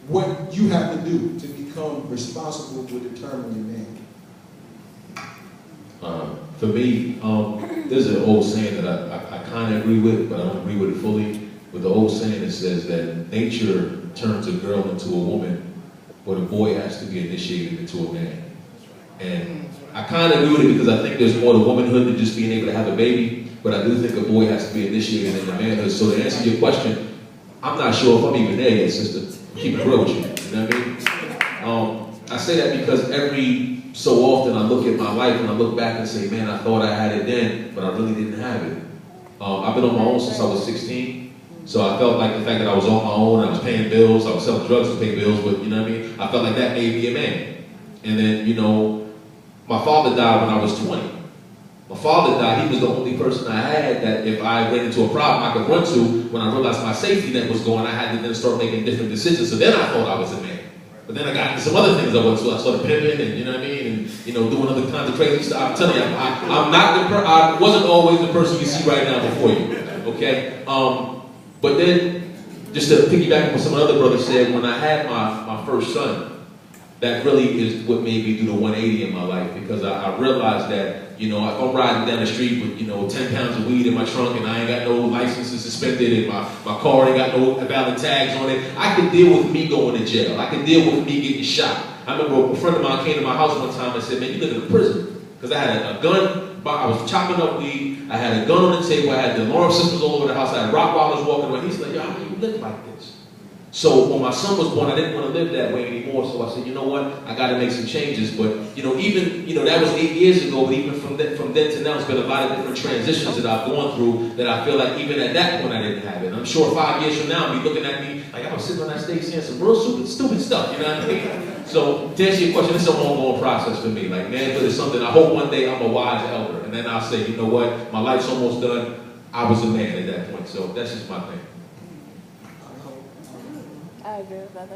what you have to do to become responsible for determining a man? For me, there's an old saying that I kind of agree with, but I don't agree with it fully. But the old saying that says that nature turns a girl into a woman, but a boy has to be initiated into a man. And I kind of agree with it because I think there's more to womanhood than just being able to have a baby, but I do think a boy has to be initiated into manhood. So to answer your question, I'm not sure if I'm even there yet, sister. Keep it real with you, you know what I mean? I say that because every so often I look at my life and I look back and say, man, I thought I had it then, but I really didn't have it. I've been on my own since I was 16, so I felt like the fact that I was on my own, I was paying bills, I was selling drugs to pay bills, but you know what I mean? I felt like that made me a man. And then, you know, my father died when I was 20. My father died, he was the only person I had that if I ran into a problem I could run to. When I realized my safety net was going, I had to then start making different decisions, so then I thought I was a man. But then I got into some other things I went to. I started pimping and, you know what I mean, and, you know, doing other kinds of crazy stuff. I'm telling you, I wasn't always the person you see right now before you, okay? But then, just to piggyback on what some of the other brothers said, when I had my first son, that really is what made me do the 180 in my life, because I realized that, you know, if I'm riding down the street with, you know, 10 pounds of weed in my trunk and I ain't got no licenses suspended and my car ain't got no valid tags on it, I could deal with me going to jail. I could deal with me getting shot. I remember a friend of mine came to my house one time and said, man, you live in a prison. Because I had a gun, I was chopping up weed, I had a gun on the table, I had the alarm systems all over the house, I had Rottweilers walking around. He's like, yo, how do you live like this? So when my son was born, I didn't want to live that way anymore. So I said, you know what? I got to make some changes. But you know, even that was 8 years ago. But even from then to now, it's been a lot of different transitions that I've gone through. That I feel like even at that point I didn't have it. And I'm sure 5 years from now, I'll be looking at me like I was sitting on that stage saying some real stupid stuff. You know what I mean? So to answer your question, it's an ongoing process for me. Like manhood is something I hope one day I'm a wise elder, and then I'll say, you know what? My life's almost done. I was a man at that point. So that's just my thing. I agree with that.